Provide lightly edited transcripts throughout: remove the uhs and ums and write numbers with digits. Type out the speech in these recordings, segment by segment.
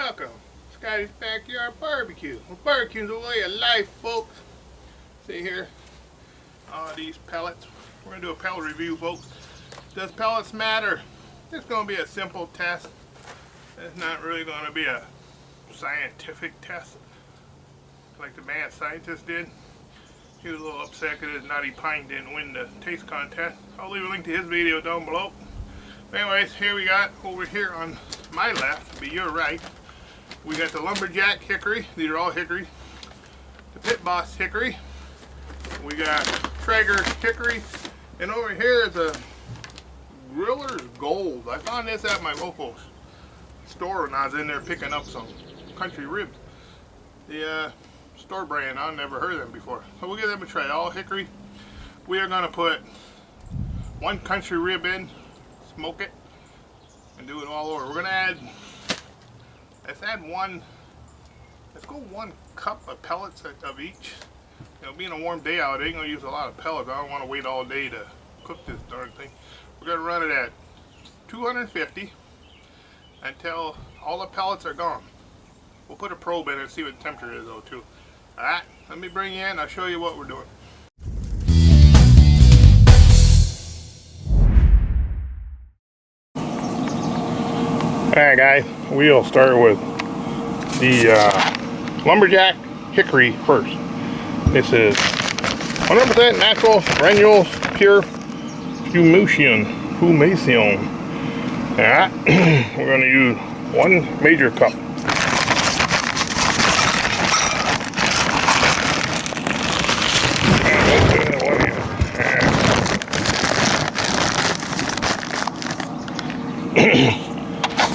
welcome. Scotty's Backyard Barbecue. We're barbecuing the way of life, folks. See here, these pellets. We're going to do a pellet review, folks. Does pellets matter? It's going to be a simple test. It's not really going to be a scientific test like the mad scientist did. He was a little upset because his Nutty Pine didn't win the taste contest. I'll leave a link to his video down below. Anyways, here we got over here on my left, be your right, we got the Lumberjack hickory. These are all hickory. The Pit Boss hickory. We got Traeger hickory. And over here is a Griller's Gold. I found this at my local store when I was in there picking up some country ribs. The store brand, I've never heard of them before. So we'll give them a try. All hickory. We are going to put one country rib in, smoke it, and do it all over. We're going to add, let's go 1 cup of pellets of each. You know, being a warm day out, I ain't going to use a lot of pellets. I don't want to wait all day to cook this darn thing. We're going to run it at 250 until all the pellets are gone. We'll put a probe in and see what the temperature is though too. Alright, let me bring you in, I'll show you what we're doing. Alright guys, we'll start with the Lumberjack hickory first. This is 100% natural, granules, pure fumation. Alright, we're going to use 1 major cup.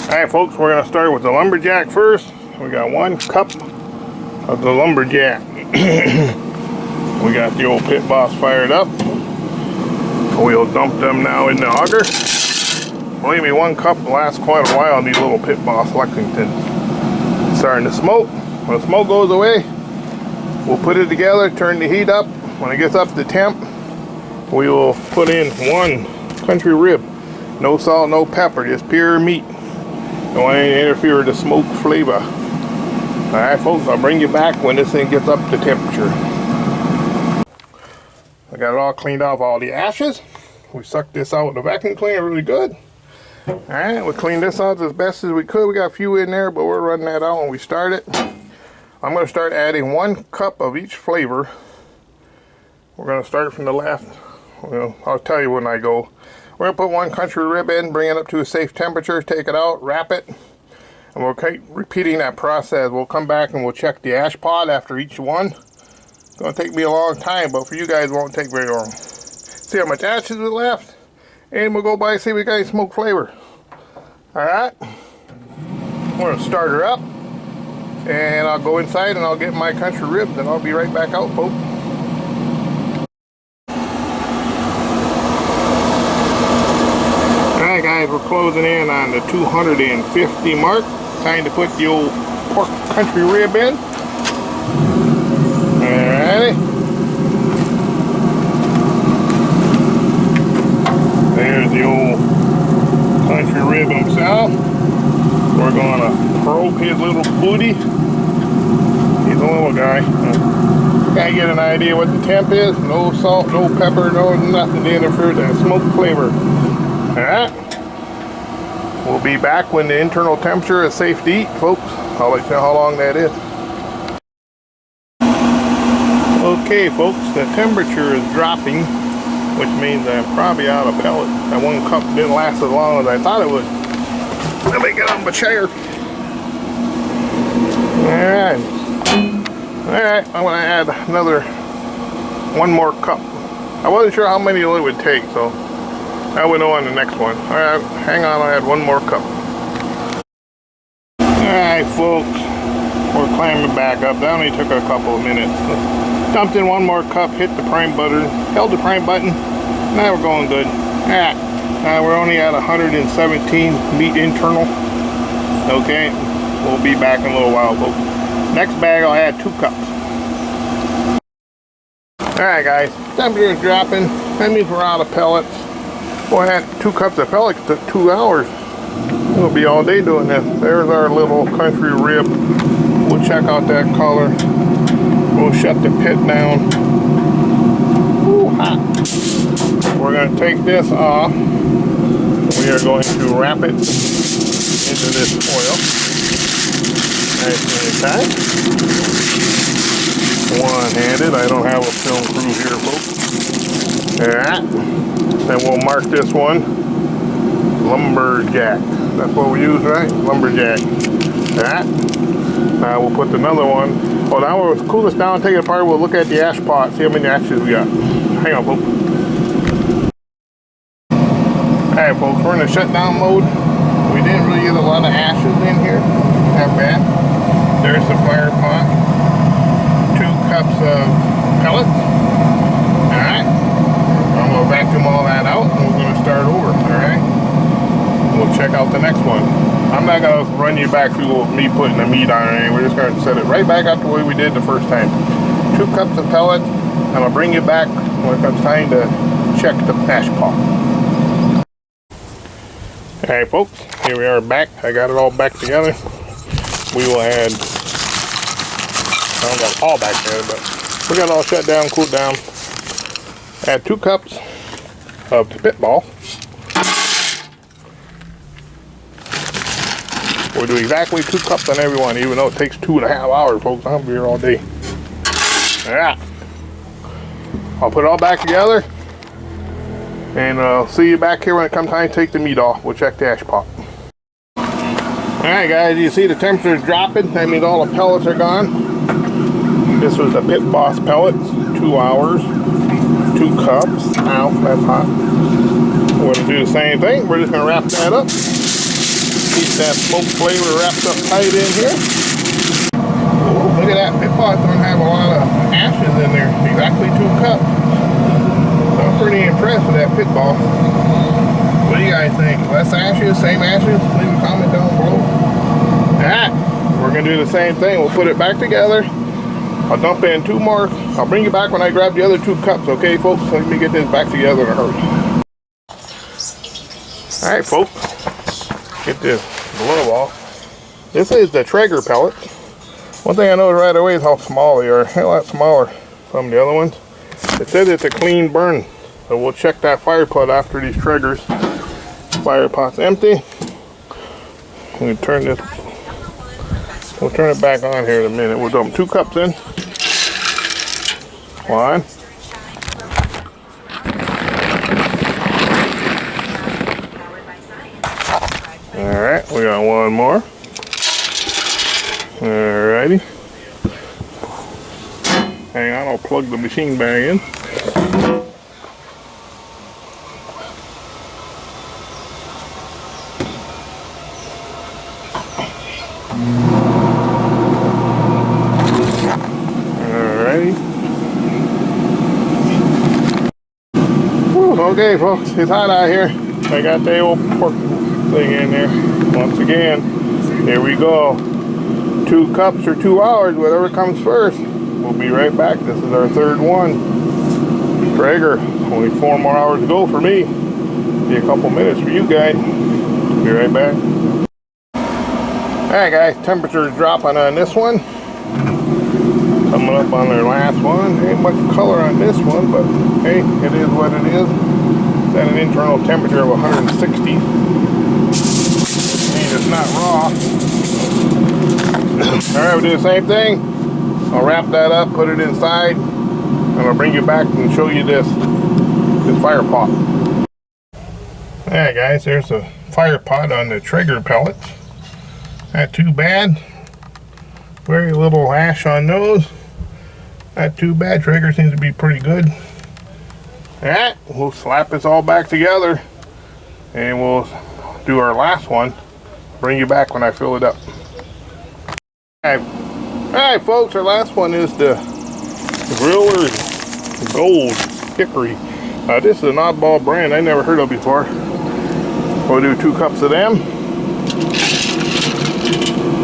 Alright folks, we're going to start with the Lumberjack first. We got 1 cup of the Lumberjack. We got the old Pit Boss fired up. We'll dump them now in the auger. Believe me, 1 cup lasts quite a while on these little Pit Boss Lexington. It's starting to smoke. When the smoke goes away, we'll put it together, turn the heat up. When it gets up to temp, we will put in 1 country rib. No salt, no pepper, just pure meat. Don't want to interfere with the smoke flavor. Alright folks, I'll bring you back when this thing gets up to temperature. I got it all cleaned off all the ashes. We sucked this out with the vacuum cleaner really good. Alright, we cleaned this out as best as we could. We got a few in there, but we're running that out when we start it. I'm going to start adding 1 cup of each flavor. We're going to start from the left. Well, I'll tell you when I go. We're going to put 1 country rib in, bring it up to a safe temperature, take it out, wrap it, and we'll keep repeating that process. We'll come back and we'll check the ash pot after each one. It's going to take me a long time, but for you guys it won't take very long. See how much ashes is left, and we'll go by and see if we got any smoke flavor. Alright, we're going to start her up, and I'll go inside and I'll get my country ribs, and I'll be right back out, folks. Alright guys, we're closing in on the 250 mark. Time to put the old pork country rib in. Alrighty. There's the old country rib himself. We're gonna probe his little booty. He's a little guy. Gotta get an idea what the temp is. No salt, no pepper, no nothing to interfere with that smoke flavor. Alright, we'll be back when the internal temperature is safe to eat, folks. I'll let you know how long that is. Okay, folks, the temperature is dropping, which means I'm probably out of pellet. That 1 cup didn't last as long as I thought it would. Let me get on my chair. Alright, I'm going to add another 1 more cup. I wasn't sure how many it would take, so I will know on the next one. Alright, hang on, I'll add 1 more cup. Alright folks, we're climbing back up. That only took a couple of minutes. Dumped in 1 more cup, hit the prime button, held the prime button. Now we're going good. Alright, now we're only at 117 meat internal. Okay, we'll be back in a little while, folks. Next bag I'll add 2 cups. Alright guys, temperature is dropping. That means we're out of pellets. Well, I had 2 cups of pellets, took 2 hours. We'll be all day doing this. There's our little country rib. We'll check out that color. We'll shut the pit down. Ooh, hot. We're going to take this off. We are going to wrap it into this foil. Nice and tight. One-handed. I don't have a film crew here, folks. Alright. Then we'll mark this one Lumberjack. That's what we use, right? Lumberjack. Alright. Now we'll put another one. Oh, now we'll cool this down, take it apart. We'll look at the ash pot, see how many ashes we got. Hang on, folks. Alright, folks, we're in the shutdown mode. We didn't really get a lot of ashes in here. Not bad. There's the fire pot. 2 cups of pellets. Alright. I'm going to vacuum all that out and we're going to start over. Alright. We'll check out the next one. I'm not going to run you back through me putting the meat on it. We're just going to set it right back up the way we did the first time. 2 cups of pellets, and I'll bring you back when it comes time to check the ash pot. Alright folks, here we are back. I got it all back together. We will add, I don't got it all back together, but we got it all shut down, cooled down. Add 2 cups of spitball. We'll do exactly 2 cups on every one, even though it takes 2.5 hours, folks. I'll be here all day. Yeah. I'll put it all back together. And I'll see you back here when it comes time to take the meat off. We'll check the ash pot. Alright guys, you see the temperature is dropping. That means all the pellets are gone. This was the Pit Boss pellets. 2 hours. 2 cups. Ow, that's hot. We're going to do the same thing. We're just going to wrap that up. Keep that smoke flavor wrapped up tight in here. Ooh, look at that. Pit Boss don't have a lot of ashes in there. Exactly 2 cups. So I'm pretty impressed with that Pit Boss. What do you guys think? Less ashes? Same ashes? Leave a comment down below. Alright, we're going to do the same thing. We'll put it back together. I'll dump in 2 more. I'll bring you back when I grab the other 2 cups, okay folks? Let me get this back together in a hurry. Alright folks, get this glove off. This is the Traeger Pellets. One thing I noticed right away is how small they are. A lot smaller than some of the other ones. It says it's a clean burn. So we'll check that fire pot after these Traegers. Fire pot's empty. We'll turn this. We'll turn it back on here in a minute. We'll dump 2 cups in. 1. Alright, we got 1 more. Alrighty. Hang on, I'll plug the machine bag in. Alrighty. Whew, okay folks, it's hot out here. I got the old pork thing in there. Once again, here we go. 2 cups or 2 hours, whatever comes first. We'll be right back. This is our 3rd one. Traeger. Only 4 more hours to go for me. Be a couple minutes for you guys. Be right back. Alright guys, temperature is dropping on this one. Coming up on our last one. Ain't much color on this one, but hey, it is what it is. It's at an internal temperature of 160. It's not raw. Alright, we'll do the same thing. I'll wrap that up, put it inside, and I'll bring you back and show you this fire pot. Alright guys, there's a fire pot on the Traeger pellets. Not too bad. Very little ash on those. Not too bad. Traeger seems to be pretty good. Alright, we'll slap this all back together and we'll do our last one. Bring you back when I fill it up. Alright folks, our last one is the Griller Gold Hickory. This is an oddball brand I never heard of before. We'll do 2 cups of them.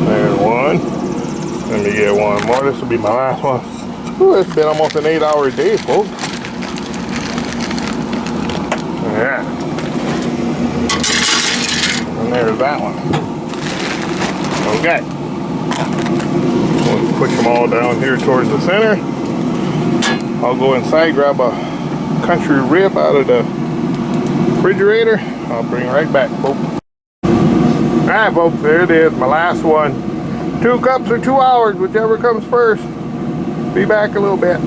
There's 1. Let me get 1 more. This will be my last one. Ooh, it's been almost an 8-hour day, folks. Yeah. And there's that one. Okay. We'll push them all down here towards the center. I'll go inside, grab a country rib out of the refrigerator. I'll bring it right back, folks. Alright, folks, there it is, my last one. 2 cups or 2 hours, whichever comes first. Be back a little bit.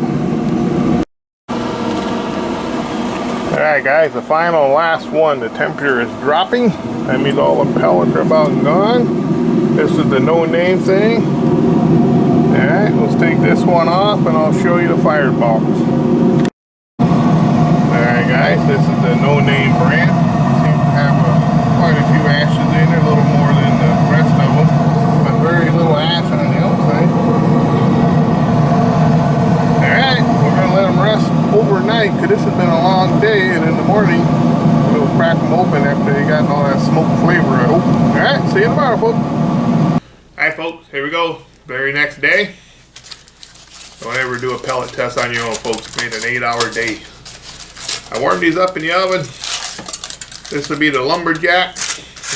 Alright guys, the final last one. The temperature is dropping. That means all the pellets are about gone. This is the no name thing. Alright, let's take this one off and I'll show you the firebox. Alright guys, this is the no name brand. Seems to have quite a few ashes in there, a little more than the rest of them, but very little ash on the outside. Alright, we're going to let them rest overnight because this has been a long day, and in the morning we'll crack them open after they got all that smoke flavor, I hope. Alright, see you tomorrow, folks. Alright folks, here we go. Very next day. Don't ever do a pellet test on your own, folks. Made an 8-hour day. I warmed these up in the oven. This will be the Lumberjack.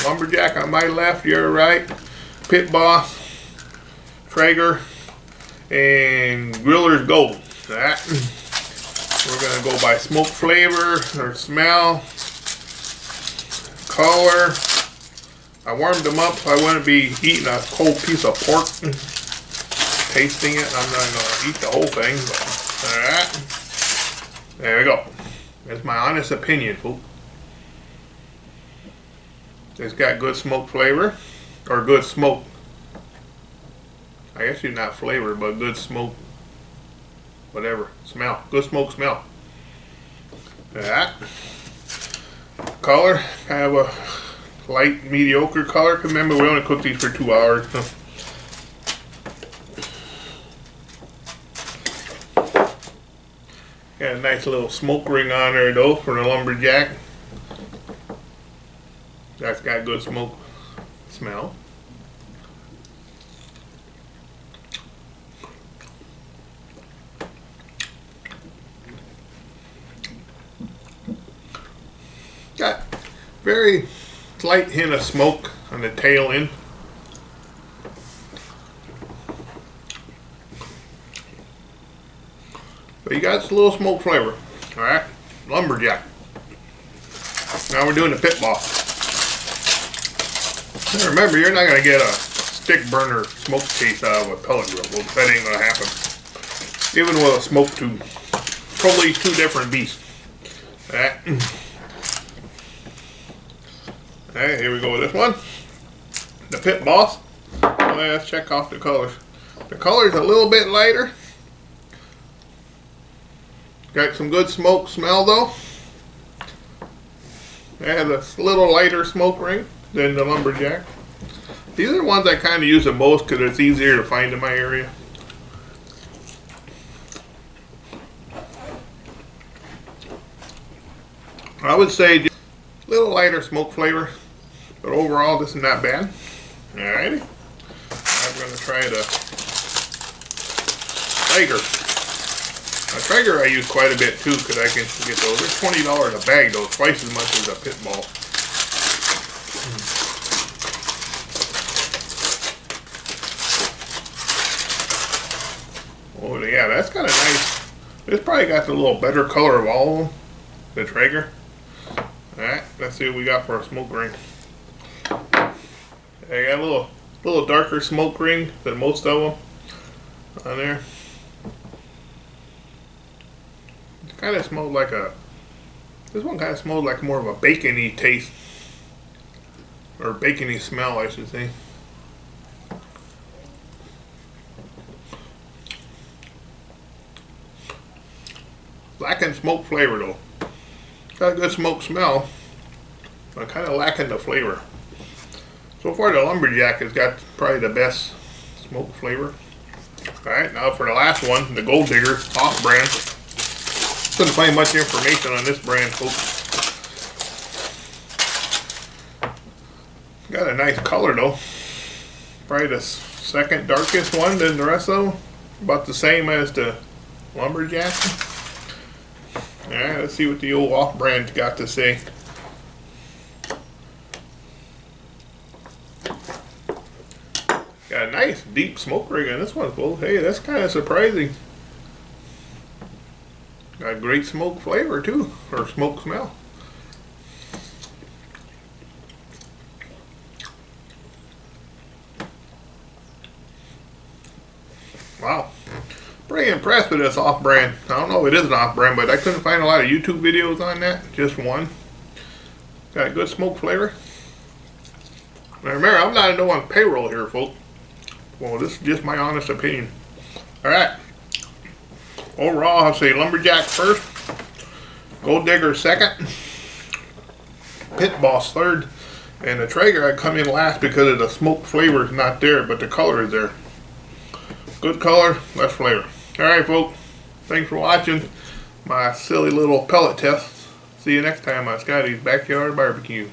Lumberjack on my left, your right. Pit Boss, Traeger, and Griller's Gold. That. We're going to go by smoke flavor or smell, color. I warmed them up so I wouldn't be eating a cold piece of pork, tasting it. I'm not going to eat the whole thing, but alright. There we go. That's my honest opinion, folks. It's got good smoke flavor, or good smoke. I guess it's not flavor, but good smoke. Whatever. Smell. Good smoke smell. That. Color. Kind of a light, mediocre color. Remember, we only cooked these for 2 hours. Got a nice little smoke ring on there, though, for the Lumberjack. That's got good smoke smell. Got very slight hint of smoke on the tail end. But you got a little smoke flavor. Alright, Lumberjack. Now we're doing the pit boss. And remember, you're not going to get a stick burner smoke taste out of a pellet grill. Well, that ain't going to happen. Even with a smoke tube. Totally 2 different beasts. Alright. Alright, here we go with this one. The Pit Boss. Let's check off the colors. The color's a little bit lighter. Got some good smoke smell though. It has a little lighter smoke ring than the Lumberjack. These are the ones I kind of use the most because it's easier to find in my area. I would say just a little lighter smoke flavor, but overall this is not bad. Alrighty. I'm going to try the Traeger. A Traeger I use quite a bit too because I can get those. They're $20 a bag though, twice as much as a pit ball. Oh yeah, that's kind of nice. This probably got the little better color of all of them, the Traeger. Alright, let's see what we got for a smoke ring. I got a little darker smoke ring than most of them on there. It kind of smelled like this one kind of smelled like more of a bacon-y taste. Or bacon-y smell, I should say. Lacking smoke flavor though. Got a good smoke smell, but kind of lacking the flavor. So far the Lumberjack has got probably the best smoke flavor. Alright, now for the last one, the Gold Digger off brand. Couldn't find much information on this brand, folks. Got a nice color though. Probably the second darkest one than the rest of them. About the same as the Lumberjack. Alright, let's see what the old off-brand got to say. nice deep smoke ring on this one, folks. Hey, that's kind of surprising. Got great smoke flavor too, or smoke smell. Wow. Pretty impressed with this off-brand. I don't know if it is an off-brand, but I couldn't find a lot of YouTube videos on that. Just one. Got a good smoke flavor. Now remember, I'm not on payroll here, folks. Well, this is just my honest opinion. Alright. Overall, I'll say Lumberjack first. Gold Digger second. Pit Boss third. And the Traeger I come in last because of the smoke flavor is not there, but the color is there. Good color, less flavor. Alright, folks. Thanks for watching my silly little pellet test. See you next time on Scotty's Backyard Barbecue.